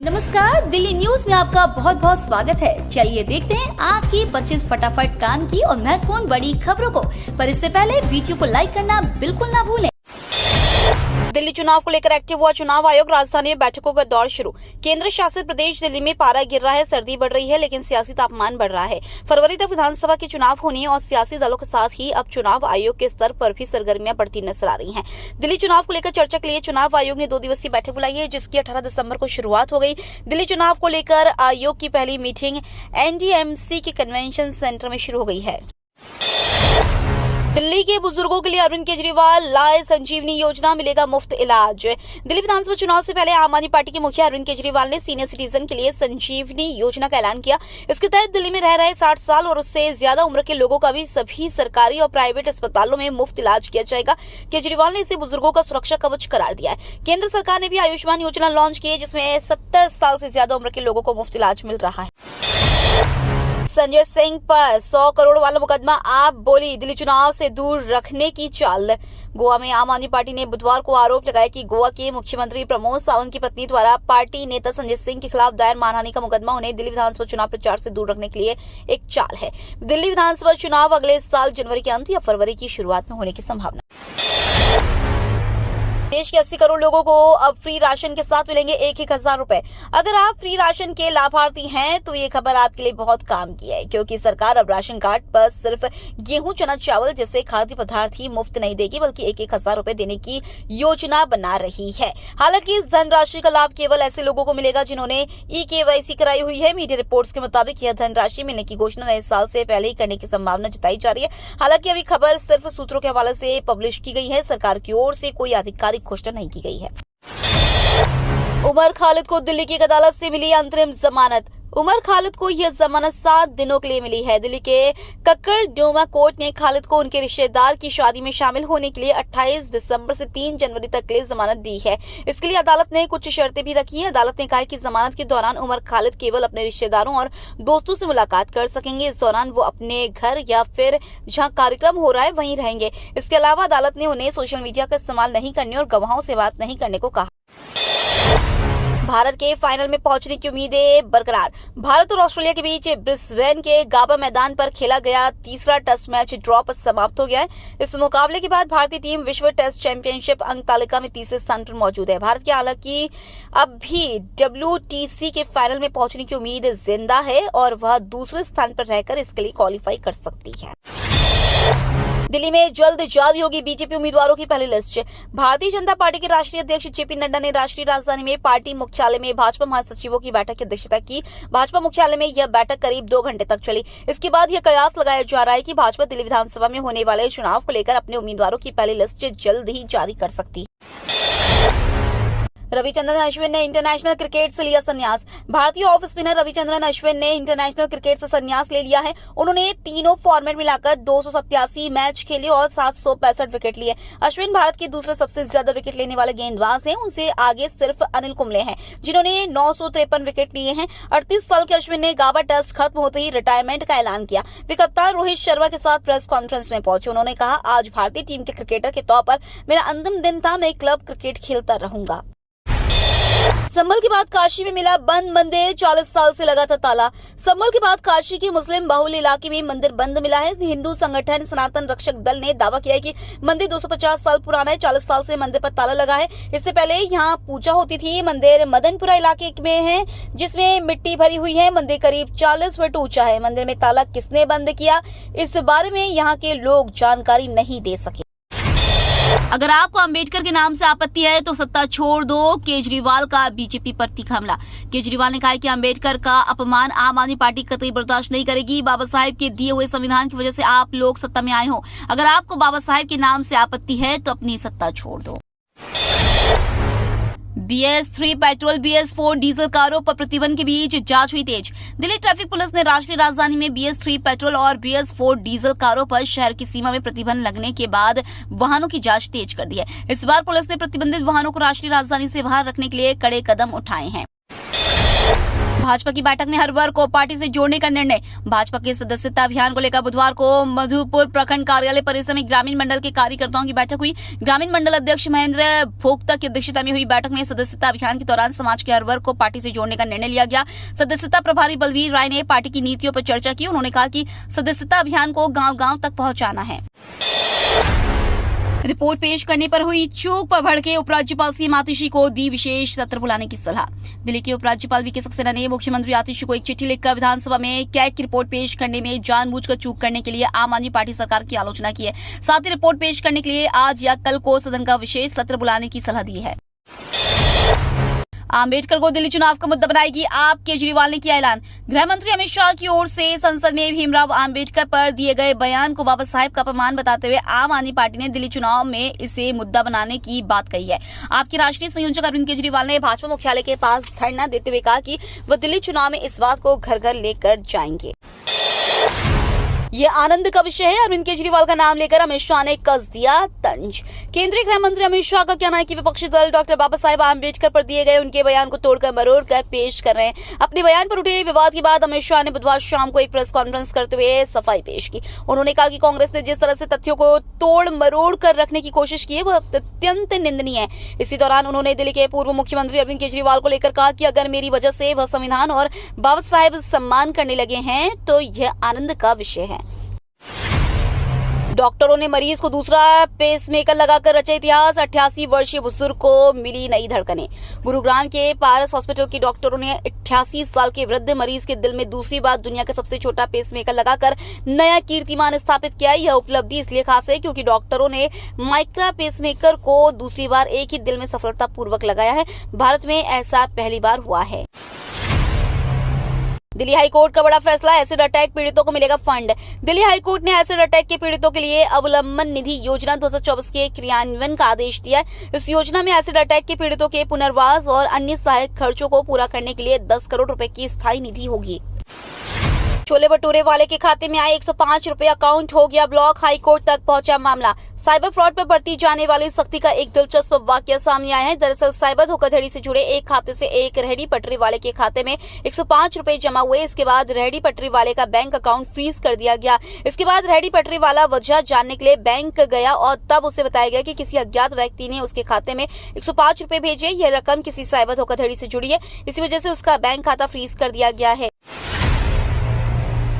नमस्कार, दिल्ली न्यूज में आपका बहुत बहुत स्वागत है। चलिए देखते हैं आज की 25 फटाफट काम की और महत्वपूर्ण बड़ी खबरों को। पर इससे पहले वीडियो को लाइक करना बिल्कुल ना भूलें। दिल्ली चुनाव को लेकर एक्टिव हुआ चुनाव आयोग। राजधानी में बैठकों का दौर शुरू। केंद्र शासित प्रदेश दिल्ली में पारा गिर रहा है, सर्दी बढ़ रही है, लेकिन सियासी तापमान बढ़ रहा है। फरवरी तक विधानसभा के चुनाव होने और सियासी दलों के साथ ही अब चुनाव आयोग के स्तर पर भी सरगर्मियां बढ़ती नजर आ रही हैं। दिल्ली चुनाव को लेकर चर्चा के लिए चुनाव आयोग ने 2 दिवसीय बैठक बुलाई है, जिसकी 18 दिसंबर को शुरुआत हो गई। दिल्ली चुनाव को लेकर आयोग की पहली मीटिंग एनडीएमसी के कन्वेंशन सेंटर में शुरू हो गई है। दिल्ली के बुजुर्गों के लिए अरविंद केजरीवाल लाए संजीवनी योजना, मिलेगा मुफ्त इलाज। दिल्ली विधानसभा चुनाव से पहले आम आदमी पार्टी के मुखिया अरविंद केजरीवाल ने सीनियर सिटीजन के लिए संजीवनी योजना का ऐलान किया। इसके तहत दिल्ली में रह रहे 60 साल और उससे ज्यादा उम्र के लोगों का भी सभी सरकारी और प्राइवेट अस्पतालों में मुफ्त इलाज किया जाएगा। केजरीवाल ने इसे बुजुर्गों का सुरक्षा कवच करार दिया है। केंद्र सरकार ने भी आयुष्मान योजना लॉन्च की है, जिसमें 70 साल से ज्यादा उम्र के लोगों को मुफ्त इलाज मिल रहा है। संजय सिंह पर 100 करोड़ वाला मुकदमा आप बोली, दिल्ली चुनाव से दूर रखने की चाल। गोवा में आम आदमी पार्टी ने बुधवार को आरोप लगाया कि गोवा के मुख्यमंत्री प्रमोद सावंत की पत्नी द्वारा पार्टी नेता संजय सिंह के खिलाफ दायर मानहानि का मुकदमा उन्हें दिल्ली विधानसभा चुनाव प्रचार से दूर रखने के लिए एक चाल है। दिल्ली विधानसभा चुनाव अगले साल जनवरी के अंत या फरवरी की शुरुआत में होने की संभावना। देश के 80 करोड़ लोगों को अब फ्री राशन के साथ मिलेंगे 1,000 रुपए। अगर आप फ्री राशन के लाभार्थी हैं तो ये खबर आपके लिए बहुत काम की है, क्योंकि सरकार अब राशन कार्ड पर सिर्फ गेहूं, चना, चावल जैसे खाद्य पदार्थ ही मुफ्त नहीं देगी, बल्कि 1,000 रुपए देने की योजना बना रही है। हालांकि इस धनराशि का लाभ केवल ऐसे लोगों को मिलेगा जिन्होंने EKYC कराई हुई है। मीडिया रिपोर्ट्स के मुताबिक यह धनराशि मिलने की घोषणा नए साल से पहले ही करने की संभावना जताई जा रही है। हालांकि अभी खबर सिर्फ सूत्रों के हवाले से पब्लिश की गई है। सरकार की ओर से कोई आधिकारिक घोषणा नहीं की गई है। उमर खालिद को दिल्ली की एक अदालत से मिली अंतरिम जमानत। उमर खालिद को यह जमानत 7 दिनों के लिए मिली है। दिल्ली के कक्कड़डोमा कोर्ट ने खालिद को उनके रिश्तेदार की शादी में शामिल होने के लिए 28 दिसंबर से 3 जनवरी तक के लिए जमानत दी है। इसके लिए अदालत ने कुछ शर्तें भी रखी हैं। अदालत ने कहा है कि जमानत के दौरान उमर खालिद केवल अपने रिश्तेदारों और दोस्तों से मुलाकात कर सकेंगे। इस दौरान वो अपने घर या फिर जहां कार्यक्रम हो रहा है वहीं रहेंगे। इसके अलावा अदालत ने उन्हें सोशल मीडिया का इस्तेमाल नहीं करने और गवाहों से बात नहीं करने को कहा। भारत के फाइनल में पहुंचने की उम्मीदें बरकरार। भारत और ऑस्ट्रेलिया के बीच ब्रिस्बेन के गाबा मैदान पर खेला गया तीसरा टेस्ट मैच ड्रॉ पर समाप्त हो गया है। इस मुकाबले के बाद भारतीय टीम विश्व टेस्ट चैंपियनशिप अंक तालिका में तीसरे स्थान पर मौजूद है। भारत की हालांकि अब भी WTC के फाइनल में पहुंचने की उम्मीद जिंदा है और वह दूसरे स्थान पर रहकर इसके लिए क्वालिफाई कर सकती है। दिल्ली में जल्द जारी होगी बीजेपी उम्मीदवारों की पहली लिस्ट। भारतीय जनता पार्टी के राष्ट्रीय अध्यक्ष JP नड्डा ने राष्ट्रीय राजधानी में पार्टी मुख्यालय में भाजपा महासचिवों की बैठक की अध्यक्षता की। भाजपा मुख्यालय में यह बैठक करीब 2 घंटे तक चली। इसके बाद यह कयास लगाया जा रहा है कि भाजपा दिल्ली विधानसभा में होने वाले चुनाव को लेकर अपने उम्मीदवारों की पहली लिस्ट जल्द ही जारी कर सकती है। रविचंद्रन अश्विन ने इंटरनेशनल क्रिकेट से लिया संन्यास। भारतीय ऑफ स्पिनर रविचंद्रन अश्विन ने इंटरनेशनल क्रिकेट से संन्यास ले लिया है। उन्होंने तीनों फॉर्मेट मिलाकर 287 मैच खेले और 765 विकेट लिए। अश्विन भारत के दूसरे सबसे ज्यादा विकेट लेने वाले गेंदबाज हैं। उनसे आगे सिर्फ अनिल कुंबले हैं, जिन्होंने 953 विकेट लिए हैं। 38 साल के अश्विन ने गाबा टेस्ट खत्म होते ही रिटायरमेंट का ऐलान किया। वे कप्तान रोहित शर्मा के साथ प्रेस कॉन्फ्रेंस में पहुंचे। उन्होंने कहा, आज भारतीय टीम के क्रिकेटर के तौर पर मेरा अंतिम दिन था। मैं क्लब क्रिकेट खेलता रहूंगा। संभल के बाद काशी में मिला बंद मंदिर, 40 साल से लगा था ताला। संभल के बाद काशी के मुस्लिम बाहुल्य इलाके में मंदिर बंद मिला है। हिंदू संगठन सनातन रक्षक दल ने दावा किया है कि मंदिर 250 साल पुराना है। 40 साल से मंदिर पर ताला लगा है। इससे पहले यहाँ पूजा होती थी। मंदिर मदनपुरा इलाके में है, जिसमें मिट्टी भरी हुई है। मंदिर करीब 40 फीट ऊंचा है। मंदिर में ताला किसने बंद किया, इस बारे में यहाँ के लोग जानकारी नहीं दे सके। अगर आपको अंबेडकर के नाम से आपत्ति है तो सत्ता छोड़ दो, केजरीवाल का बीजेपी पर तीखा हमला। केजरीवाल ने कहा कि अंबेडकर का अपमान आम आदमी पार्टी कतई बर्दाश्त नहीं करेगी। बाबा साहेब के दिए हुए संविधान की वजह से आप लोग सत्ता में आए हो। अगर आपको बाबा साहेब के नाम से आपत्ति है तो अपनी सत्ता छोड़ दो। BS3 पेट्रोल BS4 डीजल कारों पर प्रतिबंध के बीच जांच हुई तेज। दिल्ली ट्रैफिक पुलिस ने राष्ट्रीय राजधानी में BS3 पेट्रोल और BS4 डीजल कारों पर शहर की सीमा में प्रतिबंध लगने के बाद वाहनों की जांच तेज कर दी है। इस बार पुलिस ने प्रतिबंधित वाहनों को राष्ट्रीय राजधानी से बाहर रखने के लिए कड़े कदम उठाए हैं। भाजपा की बैठक में हर वर्ग को पार्टी से जोड़ने का निर्णय। भाजपा के सदस्यता अभियान को लेकर बुधवार को मधुपुर प्रखंड कार्यालय परिसर में ग्रामीण मंडल के कार्यकर्ताओं की बैठक हुई। ग्रामीण मंडल अध्यक्ष महेंद्र भोक्ता की अध्यक्षता में हुई बैठक में सदस्यता अभियान के दौरान समाज के हर वर्ग को पार्टी से जोड़ने का निर्णय लिया गया। सदस्यता प्रभारी बलवीर राय ने पार्टी की नीतियों पर चर्चा की। उन्होंने कहा कि सदस्यता अभियान को गांव-गांव तक पहुंचाना है। रिपोर्ट पेश करने पर हुई चूक पर भड़के उपराज्यपाल सीएम आतिशी को दी विशेष सत्र बुलाने की सलाह। दिल्ली के उपराज्यपाल वीके सक्सेना ने मुख्यमंत्री आतिशी को एक चिट्ठी लिखकर विधानसभा में कैग की रिपोर्ट पेश करने में जानबूझकर चूक करने के लिए आम आदमी पार्टी सरकार की आलोचना की है। साथ ही रिपोर्ट पेश करने के लिए आज या कल को सदन का विशेष सत्र बुलाने की सलाह दी है। आम्बेडकर को दिल्ली चुनाव का मुद्दा बनाएगी आप, केजरीवाल ने किया ऐलान। गृह मंत्री अमित शाह की ओर से संसद में भीमराव आम्बेडकर पर दिए गए बयान को बाबा साहेब का अपमान बताते हुए आम आदमी पार्टी ने दिल्ली चुनाव में इसे मुद्दा बनाने की बात कही है। आपके राष्ट्रीय संयोजक अरविंद केजरीवाल ने भाजपा मुख्यालय के पास धरना देते हुए कहा कि वह दिल्ली चुनाव में इस बात को घर घर लेकर जाएंगे। ये आनंद का विषय है। अरविंद केजरीवाल का नाम लेकर अमित शाह ने कस दिया तंज। केंद्रीय गृह मंत्री अमित शाह का कहना है कि विपक्षी दल डॉक्टर बाबा साहेब आम्बेडकर पर दिए गए उनके बयान को तोड़कर मरोड़ कर पेश कर रहे हैं। अपने बयान पर उठे विवाद के बाद अमित शाह ने बुधवार शाम को एक प्रेस कॉन्फ्रेंस करते हुए सफाई पेश की। उन्होंने कहा कि कांग्रेस ने जिस तरह से तथ्यों को तोड़ मरोड़ कर रखने की कोशिश की है वह अत्यंत निंदनीय है। इसी दौरान उन्होंने दिल्ली के पूर्व मुख्यमंत्री अरविंद केजरीवाल को लेकर कहा कि अगर मेरी वजह से वह संविधान और बाबा साहेब सम्मान करने लगे हैं तो यह आनंद का विषय है। डॉक्टरों ने मरीज को दूसरा पेसमेकर लगाकर रचा इतिहास। 88 वर्षीय बुजुर्ग को मिली नई धड़कनें। गुरुग्राम के पारस हॉस्पिटल के डॉक्टरों ने 88 साल के वृद्ध मरीज के दिल में दूसरी बार दुनिया का सबसे छोटा पेसमेकर लगाकर नया कीर्तिमान स्थापित किया। यह उपलब्धि इसलिए खास है क्योंकि डॉक्टरों ने माइक्रा पेसमेकर को दूसरी बार एक ही दिल में सफलतापूर्वक लगाया है। भारत में ऐसा पहली बार हुआ है। दिल्ली हाईकोर्ट का बड़ा फैसला, एसिड अटैक पीड़ितों को मिलेगा फंड। दिल्ली हाईकोर्ट ने एसिड अटैक के पीड़ितों के लिए अवलंबन निधि योजना 2024 के क्रियान्वयन का आदेश दिया है। इस योजना में एसिड अटैक के पीड़ितों के पुनर्वास और अन्य सहायक खर्चों को पूरा करने के लिए 10 करोड़ रुपए की स्थायी निधि होगी। छोले भटूरे वाले के खाते में आए 105 रुपए, अकाउंट हो गया ब्लॉक। हाईकोर्ट तक पहुंचा मामला। साइबर फ्रॉड पर बरती जाने वाली सख्ती का एक दिलचस्प वाकया सामने आया है। दरअसल साइबर धोखाधड़ी से जुड़े एक खाते से एक रेहड़ी पटरी वाले के खाते में 105 रुपए जमा हुए। इसके बाद रेहड़ी पटरी वाले का बैंक अकाउंट फ्रीज कर दिया गया। इसके बाद रेहड़ी पटरी वाला वजह जानने के लिए बैंक गया और तब उसे बताया गया कि किसी अज्ञात व्यक्ति ने उसके खाते में 105 रुपए भेजे। यह रकम किसी साइबर धोखाधड़ी से जुड़ी है, इसी वजह से उसका बैंक खाता फ्रीज कर दिया गया है।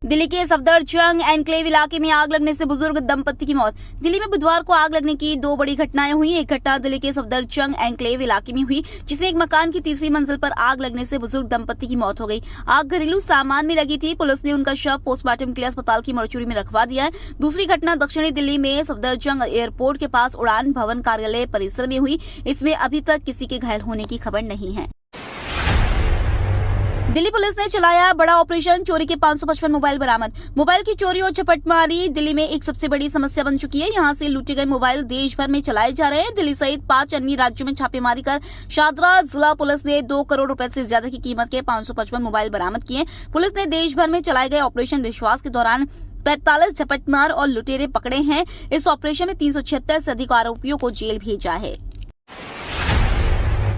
दिल्ली के सफदरजंग एनक्लेव इलाके में आग लगने से बुजुर्ग दंपति की मौत। दिल्ली में बुधवार को आग लगने की 2 बड़ी घटनाएं हुई। एक घटना दिल्ली के सफदरजंग एनक्लेव इलाके में हुई जिसमें एक मकान की तीसरी मंजिल पर आग लगने से बुजुर्ग दंपति की मौत हो गई। आग घरेलू सामान में लगी थी। पुलिस ने उनका शव पोस्टमार्टम के लिए अस्पताल की मरचुरी में रखवा दिया है। दूसरी घटना दक्षिणी दिल्ली में सफदरजंग एयरपोर्ट के पास उड़ान भवन कार्यालय परिसर में हुई। इसमें अभी तक किसी के घायल होने की खबर नहीं है। दिल्ली पुलिस ने चलाया बड़ा ऑपरेशन, चोरी के 555 मोबाइल बरामद। मोबाइल की चोरी और झपटमारी दिल्ली में एक सबसे बड़ी समस्या बन चुकी है। यहां से लूटे गए मोबाइल देश भर में चलाए जा रहे हैं। दिल्ली सहित 5 अन्य राज्यों में छापेमारी कर शादरा जिला पुलिस ने 2 करोड़ रुपए से ज्यादा की कीमत के 555 मोबाइल बरामद किए। पुलिस ने देश भर में चलाए गए ऑपरेशन विश्वास के दौरान 45 झपटमार और लुटेरे पकड़े हैं। इस ऑपरेशन में 376 से अधिक आरोपियों को जेल भेजा है।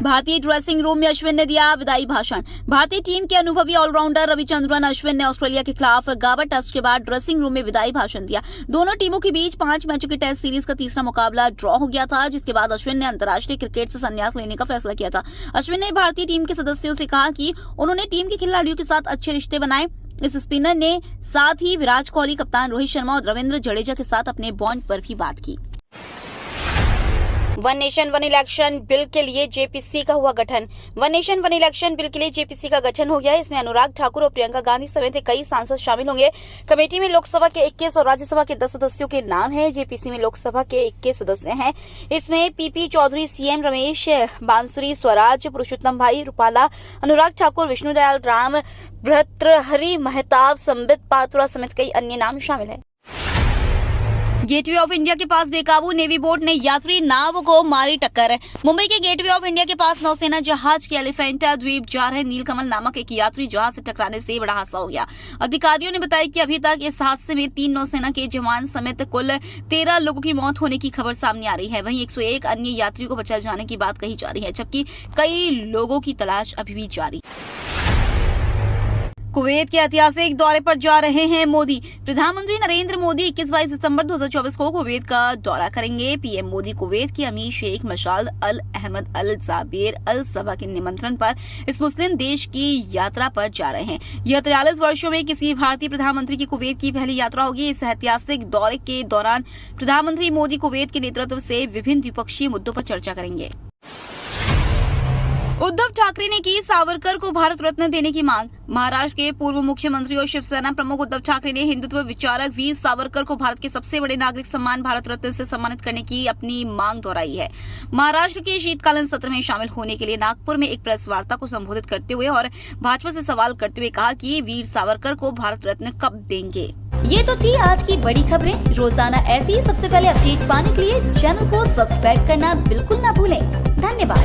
भारतीय ड्रेसिंग रूम में अश्विन ने दिया विदाई भाषण। भारतीय टीम के अनुभवी ऑलराउंडर रविचंद्रन अश्विन ने ऑस्ट्रेलिया के खिलाफ गाबर टेस्ट के बाद ड्रेसिंग रूम में विदाई भाषण दिया। दोनों टीमों के बीच 5 मैचों की टेस्ट सीरीज का तीसरा मुकाबला ड्रॉ हो गया था, जिसके बाद अश्विन ने अंतर्राष्ट्रीय क्रिकेट से संन्यास लेने का फैसला किया था। अश्विन ने भारतीय टीम के सदस्यों से कहा कि उन्होंने टीम के खिलाड़ियों के साथ अच्छे रिश्ते बनाए। इस स्पिनर ने साथ ही विराट कोहली, कप्तान रोहित शर्मा और रविंद्र जडेजा के साथ अपने बॉन्ड पर भी बात की। One nation one election bill के लिए जेपीसी का हुआ गठन। One nation one election bill के लिए जेपीसी का गठन हो गया है। इसमें अनुराग ठाकुर और प्रियंका गांधी समेत कई सांसद शामिल होंगे। कमेटी में लोकसभा के 21 और राज्यसभा के 10 सदस्यों के नाम हैं। जेपीसी में लोकसभा के 21 सदस्य हैं। इसमें पीपी चौधरी, सीएम रमेश, बांसुरी स्वराज, पुरुषोत्तम भाई रूपाला, अनुराग ठाकुर, विष्णुदयाल राम, भर्तृहरि महताब, संबित पात्रा समेत कई अन्य नाम शामिल है। गेटवे ऑफ इंडिया के पास बेकाबू नेवी बोट ने यात्री नाव को मारी टक्कर। मुंबई के गेटवे ऑफ इंडिया के पास नौसेना जहाज के एलिफेंटा द्वीप जा रहे नीलकमल नामक एक यात्री जहाज से टकराने से बड़ा हादसा हो गया। अधिकारियों ने बताया कि अभी तक इस हादसे में 3 नौसेना के जवान समेत कुल 13 लोगों की मौत होने की खबर सामने आ रही है। वहीं 101 अन्य यात्रियों को बचाए जाने की बात कही जा रही है, जबकि कई लोगों की तलाश अभी भी जारी। कुवैत के ऐतिहासिक दौरे पर जा रहे हैं मोदी। प्रधानमंत्री नरेंद्र मोदी 21-22 दिसंबर 2024 को कुवैत का दौरा करेंगे। पीएम मोदी कुवैत के अमीर शेख मशाल अल अहमद अल जाबेर अल सबा के निमंत्रण पर इस मुस्लिम देश की यात्रा पर जा रहे हैं। यह 43 वर्षों में किसी भारतीय प्रधानमंत्री की कुवैत की पहली यात्रा होगी। इस ऐतिहासिक दौरे के दौरान प्रधानमंत्री मोदी कुवैत के नेतृत्व से विभिन्न द्विपक्षीय मुद्दों पर चर्चा करेंगे। उद्धव ठाकरे ने की सावरकर को भारत रत्न देने की मांग। महाराष्ट्र के पूर्व मुख्यमंत्री और शिवसेना प्रमुख उद्धव ठाकरे ने हिंदुत्व विचारक वीर सावरकर को भारत के सबसे बड़े नागरिक सम्मान भारत रत्न से सम्मानित करने की अपनी मांग दोहराई है। महाराष्ट्र के शीतकालीन सत्र में शामिल होने के लिए नागपुर में एक प्रेस वार्ता को संबोधित करते हुए और भाजपा से सवाल करते हुए कहा कि वीर सावरकर को भारत रत्न कब देंगे। ये तो थी आज की बड़ी खबरें। रोजाना ऐसी सबसे पहले अपडेट पाने के लिए चैनल को सब्सक्राइब करना बिल्कुल न भूलें। धन्यवाद।